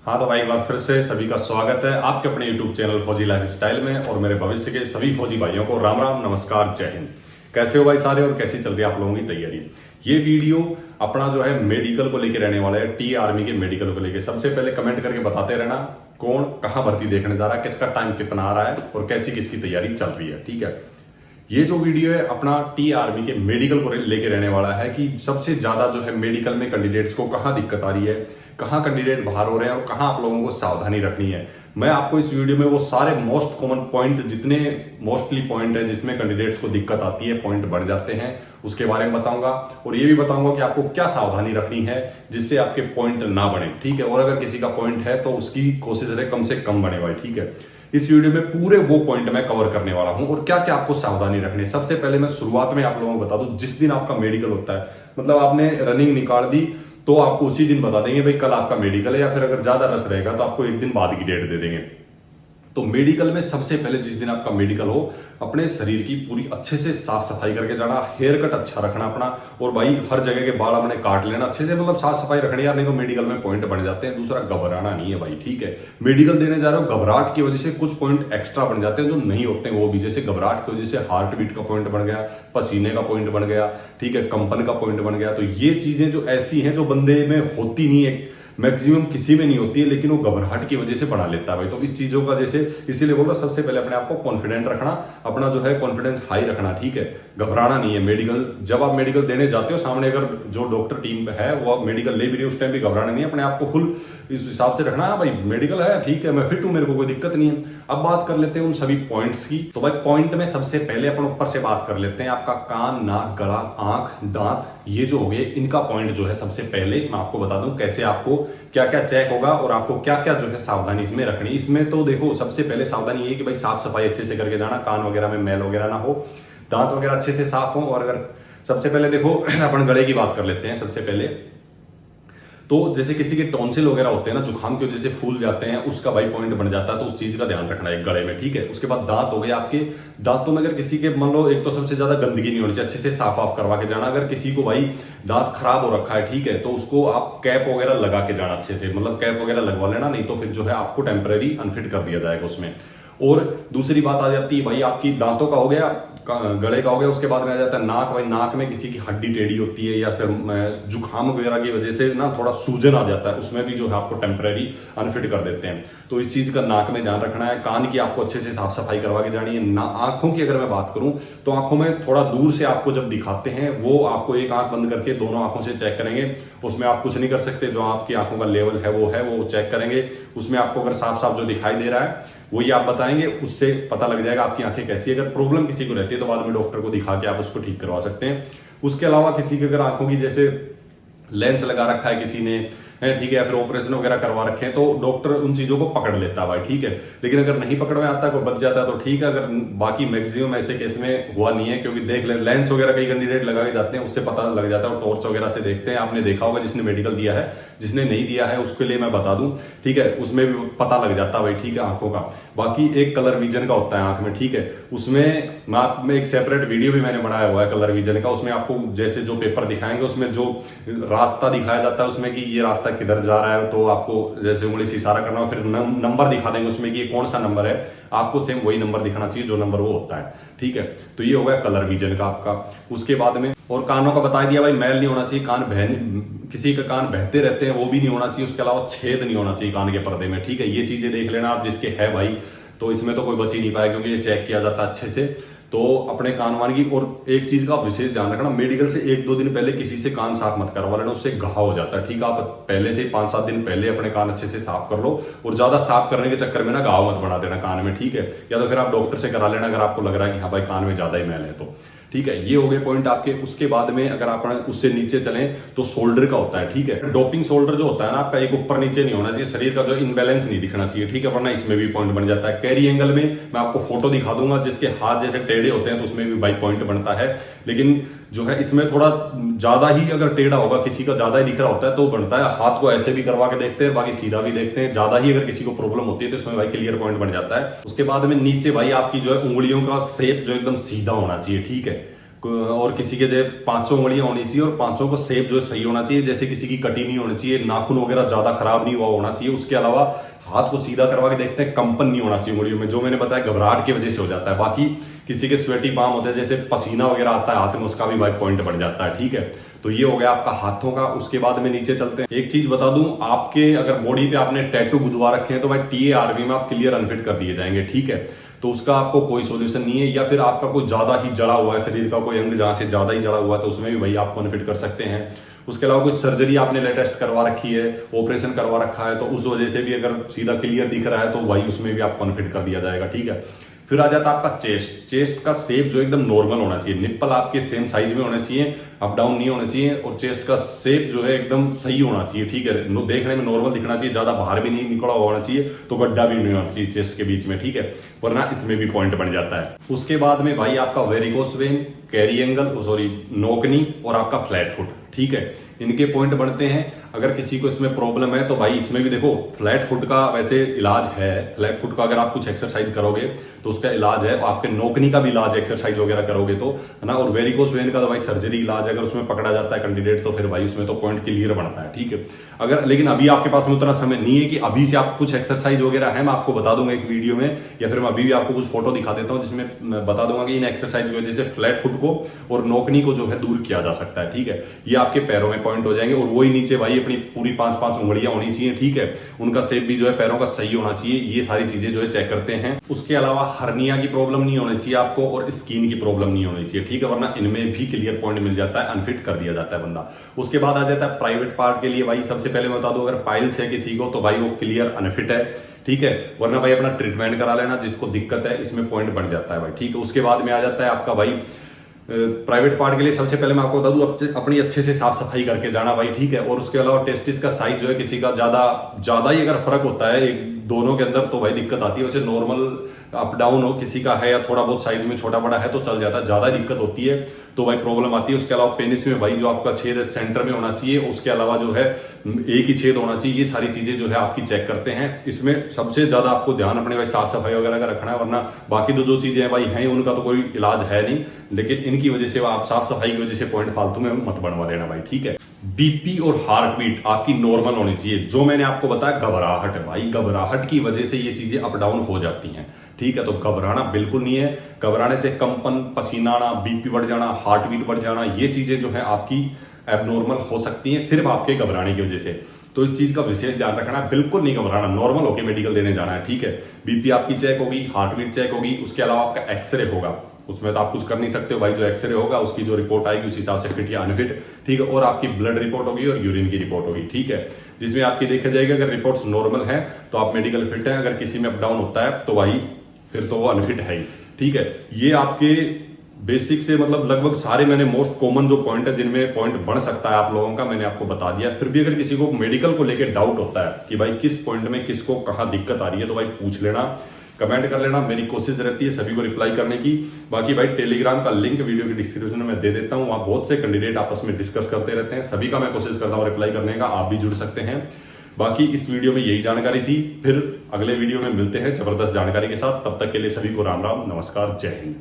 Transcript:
हाँ तो भाई एक बार फिर से सभी का स्वागत है आपके अपने YouTube चैनल फौजी लाइफस्टाइल में। और मेरे भविष्य के सभी फौजी भाइयों को राम राम, नमस्कार, जय हिंद। कैसे हो भाई सारे और कैसी चल रही है आप लोगों की तैयारी। ये वीडियो अपना जो है मेडिकल को लेकर रहने वाला है, टी आर्मी के मेडिकल को लेकर। सबसे पहले कमेंट करके बताते रहना कौन कहाँ भर्ती देखने जा रहा है, किसका टाइम कितना आ रहा है और कैसी किसकी तैयारी चल रही है। ठीक है, ये जो वीडियो है अपना टी आर्मी के मेडिकल को लेके रहने वाला है कि सबसे ज्यादा जो है मेडिकल में कैंडिडेट्स को कहाँ दिक्कत आ रही है, कहाँ कैंडिडेट बाहर हो रहे हैं और कहाँ आप लोगों को सावधानी रखनी है। मैं आपको इस वीडियो में वो सारे मोस्ट कॉमन पॉइंट, जितने मोस्टली पॉइंट है जिसमें कैंडिडेट्स को दिक्कत आती है, पॉइंट बढ़ जाते हैं, उसके बारे में बताऊंगा। और ये भी बताऊंगा कि आपको क्या सावधानी रखनी है जिससे आपके पॉइंट ना बढ़े। ठीक है, और अगर किसी का पॉइंट है तो उसकी कोशिश रहे कम से कम बढ़े भाई। ठीक है, इस वीडियो में पूरे वो पॉइंट मैं कवर करने वाला हूं और क्या क्या आपको सावधानी रखनी है। सबसे पहले मैं शुरुआत में आप लोगों को बता दूं, जिस दिन आपका मेडिकल होता है, मतलब आपने रनिंग निकाल दी तो आपको उसी दिन बता देंगे भाई कल आपका मेडिकल है, या फिर अगर ज्यादा रस रहेगा तो आपको एक दिन बाद की डेट दे देंगे। तो मेडिकल में सबसे पहले जिस दिन आपका मेडिकल हो, अपने शरीर की पूरी अच्छे से साफ सफाई करके जाना, हेयर कट अच्छा रखना अपना, और भाई हर जगह के बाल अपने काट लेना अच्छे से, मतलब साफ सफाई रखनी यार, नहीं तो मेडिकल में पॉइंट बन जाते हैं। दूसरा, घबराना नहीं है भाई। ठीक है, मेडिकल देने जा रहे हो, घबराहट की वजह से कुछ पॉइंट एक्स्ट्रा बन जाते हैं जो नहीं होते हैं वो भी, जैसे घबराहट की वजह से हार्ट बीट का पॉइंट बन गया, पसीने का पॉइंट बन गया, ठीक है, कंपन का पॉइंट बन गया। तो ये चीजें जो ऐसी हैं जो बंदे में होती नहीं है, मैक्सिमम किसी में नहीं होती है, लेकिन वो घबराहट की वजह से बना लेता है भाई। तो इस चीजों का जैसे इसीलिए बोल रहा, सबसे पहले अपने आप को कॉन्फिडेंट रखना, अपना जो है कॉन्फिडेंस हाई रखना। ठीक है, घबराना नहीं है। मेडिकल जब आप मेडिकल देने जाते हो, सामने अगर जो डॉक्टर टीम है वो मेडिकल ले भी रही है, उस टाइम भी घबराना नहीं है। अपने आप को फुल इस हिसाब से रखना है भाई, मेडिकल है, ठीक है, मैं फिट हूं, मेरे को कोई दिक्कत नहीं है। अब बात कर लेते हैं उन सभी पॉइंट्स की। तो भाई पॉइंट में सबसे पहले अपन ऊपर से बात कर लेते हैं, आपका कान, नाक, गला, आंख, दांत, ये जो हो गए, इनका पॉइंट जो है सबसे पहले मैं आपको बता दूं कैसे आपको क्या क्या चेक होगा और आपको क्या क्या जो है सावधानी इसमें रखनी। इसमें तो देखो सबसे पहले सावधानी ये है कि भाई साफ सफाई अच्छे से करके जाना, कान वगैरह में मैल वगैरह ना हो, दांत वगैरह अच्छे से साफ हो। और अगर सबसे पहले देखो अपन गले की बात कर लेते हैं सबसे पहले। तो जैसे किसी के टॉन्सिल वगैरह होते हैं ना, जुकाम की वजह से फूल जाते हैं, उसका भाई पॉइंट बन जाता है, तो उस चीज का ध्यान रखना है गले में। ठीक है, उसके बाद दांत हो गए आपके। दांतों में अगर किसी के मान लो, एक तो सबसे ज्यादा गंदगी नहीं होनी चाहिए, अच्छे से साफ ऑफ करवा के जाना। अगर किसी को भाई दांत खराब हो रखा है, ठीक है, तो उसको आप कैप वगैरह लगा के जाना अच्छे से, मतलब कैप वगैरह लगवा लेना, नहीं तो फिर जो है आपको टेम्परेरी अनफिट कर दिया जाएगा उसमें। और दूसरी बात आ जाती है भाई, आपकी दांतों का हो गया, गले का हो गया, उसके बाद में आ जाता है नाक। भाई नाक में किसी की हड्डी टेढ़ी होती है या फिर जुकाम वगैरह की वजह से ना थोड़ा सूजन आ जाता है, उसमें भी जो है आपको टेम्परेरी अनफिट कर देते हैं, तो इस चीज का नाक में ध्यान रखना है। कान की आपको अच्छे से साफ सफाई करवा के जानी है ना। आंखों की अगर मैं बात करूं तो आंखों में थोड़ा दूर से आपको जब दिखाते हैं, वो आपको एक आंख बंद करके दोनों आंखों से चेक करेंगे, उसमें आप कुछ नहीं कर सकते, जो आपकी आंखों का लेवल है वो चेक करेंगे। उसमें आपको अगर साफ साफ जो दिखाई दे रहा है वही आप बताएंगे, उससे पता लग जाएगा आपकी आंखें कैसी है। अगर प्रॉब्लम किसी को रहती है तो बाद में डॉक्टर को दिखा के आप उसको ठीक करवा सकते हैं। उसके अलावा किसी की अगर आंखों की जैसे लेंस लगा रखा है किसी ने, ठीक है, या फिर ऑपरेशन वगैरह करवा रखे हैं, तो डॉक्टर उन चीजों को पकड़ लेता है भाई। ठीक है, लेकिन अगर नहीं पकड़ में आता है, कोई बच जाता है तो ठीक है, अगर बाकी मैक्सिमम ऐसे केस में हुआ नहीं है, क्योंकि देख ले लेंस वगैरह कई कैंडिडेट लगा के जाते हैं, उससे पता लग जाता है, और टॉर्च वगैरह से देखते हैं। आपने देखा होगा जिसने मेडिकल दिया है, जिसने नहीं दिया है उसके लिए मैं बता दूं, ठीक है, उसमें भी पता लग जाता है भाई। ठीक है, आंखों का। बाकी एक कलर विजन का होता है आंख में, ठीक है, उसमें मैं एक सेपरेट वीडियो भी मैंने बनाया हुआ है कलर विजन का। उसमें आपको जैसे जो पेपर दिखाएंगे उसमें जो रास्ता दिखाया जाता है, उसमें कि ये रास्ता किधर जा रहा है, तो आपको जैसे उंगली से इशारा करना, फिर नंबर दिखा देंगे उसमें कि ये कौन सा नंबर है, आपको सेम वही नंबर दिखाना चाहिए जो नंबर वो होता है। ठीक है, तो ये हो गया कलर विजन का आपका। उसके बाद में और कानों का बता दिया भाई, मैल नहीं होना चाहिए, किसी का कान बहते रहते हैं वो भी नहीं होना चाहिए, उसके अलावा छेद नहीं होना चाहिए कान के पर्दे में। ठीक है, ये चीजें देख लेना आप, जिसके है भाई तो इसमें तो कोई बच ही नहीं पाया, क्योंकि ये चेक किया जाता है अच्छे से। तो अपने कान वान की, और एक चीज का विशेष ध्यान रखना, मेडिकल से 1-2 दिन पहले किसी से कान साफ मत करवा लेना, उससे घाव हो जाता है। ठीक है, आप पहले से 5-7 दिन पहले अपने कान अच्छे से साफ कर लो, और ज्यादा साफ करने के चक्कर में ना घाव मत बना देना कान में। ठीक है, या तो फिर आप डॉक्टर से करा लेना अगर आपको लग रहा है कि हाँ भाई कान में ज्यादा ही मैल है तो। ठीक है, ये हो गए पॉइंट आपके। उसके बाद में अगर आप उससे नीचे चलें तो शोल्डर का होता है। ठीक है, डोपिंग शोल्डर जो होता है ना आपका, एक ऊपर नीचे नहीं होना चाहिए, शरीर का जो इनबैलेंस नहीं दिखना चाहिए। ठीक है, वरना इसमें भी पॉइंट बन जाता है। कैरी एंगल में मैं आपको फोटो दिखा दूंगा, जिसके हाथ जैसे टेढ़े होते हैं तो उसमें भी भाई पॉइंट बनता है, लेकिन जो है इसमें थोड़ा ज्यादा ही अगर टेढ़ा होगा, किसी का ज्यादा ही दिख रहा होता है तो बनता है। हाथ को ऐसे भी करवा के देखते हैं, बाकी सीधा भी देखते हैं। ज्यादा ही अगर किसी को प्रॉब्लम होती है तो इसमें भाई क्लियर पॉइंट बन जाता है। उसके बाद में नीचे भाई आपकी जो है उंगलियों का शेप जो एकदम सीधा होना चाहिए। ठीक है, और किसी के जो पांचों उंगलियां होनी चाहिए और पांचों को शेप जो सही होना चाहिए, जैसे किसी की कटी नहीं होनी चाहिए, नाखून वगैरह ज्यादा खराब नहीं हुआ होना चाहिए। उसके अलावा हाथ को सीधा करवा के देखते हैं, कंपन नहीं होना चाहिए उंगलियों में, जो मैंने बताया घबराहट की वजह से हो जाता है। बाकी किसी के स्वेटी पाम होते हैं, जैसे पसीना वगैरह आता है हाथ में, उसका भी भाई पॉइंट बढ़ जाता है। ठीक है, तो ये हो गया आपका हाथों का। उसके बाद में नीचे चलते हैं। एक चीज बता दूं, आपके अगर बॉडी पे आपने टैटू गुदवा रखे हैं तो भाई टीएआरबी में आप क्लियर अनफिट कर दिए जाएंगे। ठीक है, तो उसका आपको कोई सॉल्यूशन नहीं है। या फिर आपका कोई ज्यादा ही जड़ा हुआ है शरीर का कोई अंग, जहां से ज्यादा ही जड़ा हुआ है, तो उसमें भी भाई आप अनफिट कर सकते हैं। उसके अलावा कोई सर्जरी आपने लेटेस्ट करवा रखी है, ऑपरेशन करवा रखा है, तो उस वजह से भी अगर सीधा क्लियर दिख रहा है तो भाई उसमें भी आपको अनफिट कर दिया जाएगा। ठीक है, फिर आ जाता है आपका चेस्ट। चेस्ट का शेप जो एकदम नॉर्मल होना चाहिए, निप्पल आपके सेम साइज में होने चाहिए, अप डाउन नहीं होना चाहिए, और चेस्ट का शेप जो है एकदम सही होना चाहिए। ठीक है, देखने में नॉर्मल दिखना चाहिए, ज्यादा बाहर भी नहीं निकला होना चाहिए, तो गड्ढा भी नहीं होना चाहिए चेस्ट के बीच में। ठीक है, वरना इसमें भी पॉइंट बन जाता है। उसके बाद में भाई आपका varicose vein, carry angle, sorry knock knee, और आपका फ्लैट फुट। ठीक है, इनके पॉइंट बनते हैं। अगर किसी को इसमें प्रॉब्लम है तो भाई इसमें भी देखो, फ्लैट फुट का वैसे इलाज है। फ्लैट फुट का अगर आप कुछ एक्सरसाइज करोगे तो उसका इलाज है। आपके नोकनी का भी इलाज, एक्सरसाइज वगैरह करोगे तो, है ना। और वेरिकोस वेन का तो भाई सर्जरी इलाज है। अगर उसमें पकड़ा जाता है कैंडिडेट तो फिर भाई उसमें तो पॉइंट क्लियर बनता है। ठीक है, अगर लेकिन अभी आपके पास में उतना समय नहीं है कि अभी से आप कुछ एक्सरसाइज वगैरह है, मैं आपको बता दूंगा एक वीडियो में, या फिर मैं अभी भी आपको कुछ फोटो दिखा देता हूं जिसमें मैं बता दूंगा कि इन एक्सरसाइज की वजह से फ्लैट फुट को और नोकनी को जो है दूर किया जा सकता है। ठीक है, ये आपके पैरों में पॉइंट हो जाएंगे। और वही नीचे भाई अपनी पूरी पांच उंगलियां होनी चाहिए। ठीक है, उनका शेप भी जो है पैरों का सही होना चाहिए। ये सारी चीजें जो है चेक करते हैं। उसके अलावा हर्निया की प्रॉब्लम नहीं होनी चाहिए आपको, और स्किन की प्रॉब्लम नहीं होनी चाहिए। ठीक है, वरना इनमें भी क्लियर पॉइंट मिल जाता है, अनफिट कर दिया जाता है बंदा। उसके बाद आ जाता है प्राइवेट पार्ट के लिए। भाई सबसे पहले मैं बता दूं, अगर पाइल्स है किसी को तो भाई वो क्लियर अनफिट है। ठीक है, वरना भाई अपना ट्रीटमेंट करा लेना, जिसको दिक्कत है इसमें पॉइंट बढ़ जाता है भाई। ठीक है, उसके बाद में आ जाता है आपका भाई प्राइवेट पार्ट के लिए। सबसे पहले मैं आपको बता दूं, अपनी अच्छे से साफ सफाई करके जाना भाई। ठीक है, और उसके अलावा टेस्टिस का साइज जो है किसी का ज्यादा ही अगर फर्क होता है दोनों के अंदर तो भाई दिक्कत आती है। वैसे नॉर्मल अप डाउन हो किसी का है, या थोड़ा बहुत साइज में छोटा बड़ा है तो चल जाता है, ज्यादा दिक्कत होती है तो भाई प्रॉब्लम आती है। उसके अलावा पेनिस में भाई जो आपका छेद है सेंटर में होना चाहिए, उसके अलावा जो है एक ही छेद होना चाहिए। ये सारी चीजें जो है आपकी चेक करते हैं। इसमें सबसे ज्यादा आपको ध्यान अपने भाई साफ सफाई वगैरह का रखना है, वरना बाकी जो चीजें हैं भाई हैं उनका तो कोई इलाज है नहीं, लेकिन इनकी वजह से आप साफ सफाई की वजह से पॉइंट फालतू में मत बनवा लेना भाई। ठीक है, बीपी और हार्ट बीट आपकी नॉर्मल होनी चाहिए। जो मैंने आपको बताया घबराहट है भाई, घबराहट की वजह से ये चीजें अप डाउन हो जाती हैं। ठीक है, तो घबराना बिल्कुल नहीं है। घबराने से कंपन, पसीना आना, बीपी बढ़ जाना, हार्ट बीट बढ़ जाना, ये चीजें जो है आपकी एबनॉर्मल हो सकती हैं सिर्फ आपके घबराने की वजह से। तो इस चीज का विशेष ध्यान रखना है, बिल्कुल नहीं घबराना, नॉर्मल होकर मेडिकल देने जाना है। ठीक है, बीपी आपकी चेक होगी, हार्ट बीट चेक होगी, उसके अलावा आपका एक्सरे होगा। उसमें तो आप कुछ कर नहीं सकते हो भाई, जो एक्सरे होगा उसकी जो रिपोर्ट आएगी उस हिसाब से फिट या अनफिट। ठीक है, और आपकी ब्लड रिपोर्ट होगी और यूरिन की रिपोर्ट होगी। ठीक है, जिसमें आपकी देखा जाएगा अगर रिपोर्ट्स नॉर्मल है तो आप मेडिकल फिट है, अगर किसी में अप डाउन होता है तो भाई फिर तो वो अनफिट है ही। ठीक है, ये आपके बेसिक से मतलब लगभग सारे मैंने मोस्ट कॉमन जो पॉइंट है जिनमें पॉइंट बढ़ सकता है आप लोगों का, मैंने आपको बता दिया। फिर भी अगर किसी को मेडिकल को लेकर डाउट होता है कि भाई किस पॉइंट में किसको कहाँ दिक्कत आ रही है, तो भाई पूछ लेना, कमेंट कर लेना। मेरी कोशिश रहती है सभी को रिप्लाई करने की। बाकी भाई टेलीग्राम का लिंक वीडियो की डिस्क्रिप्शन में दे देता हूँ, वहां बहुत से कैंडिडेट आपस में डिस्कस करते रहते हैं, सभी का मैं कोशिश करता हूँ रिप्लाई करने का, आप भी जुड़ सकते हैं। बाकी इस वीडियो में यही जानकारी थी, फिर अगले वीडियो में मिलते हैं जबरदस्त जानकारी के साथ। तब तक के लिए सभी को राम राम, नमस्कार, जय हिंद।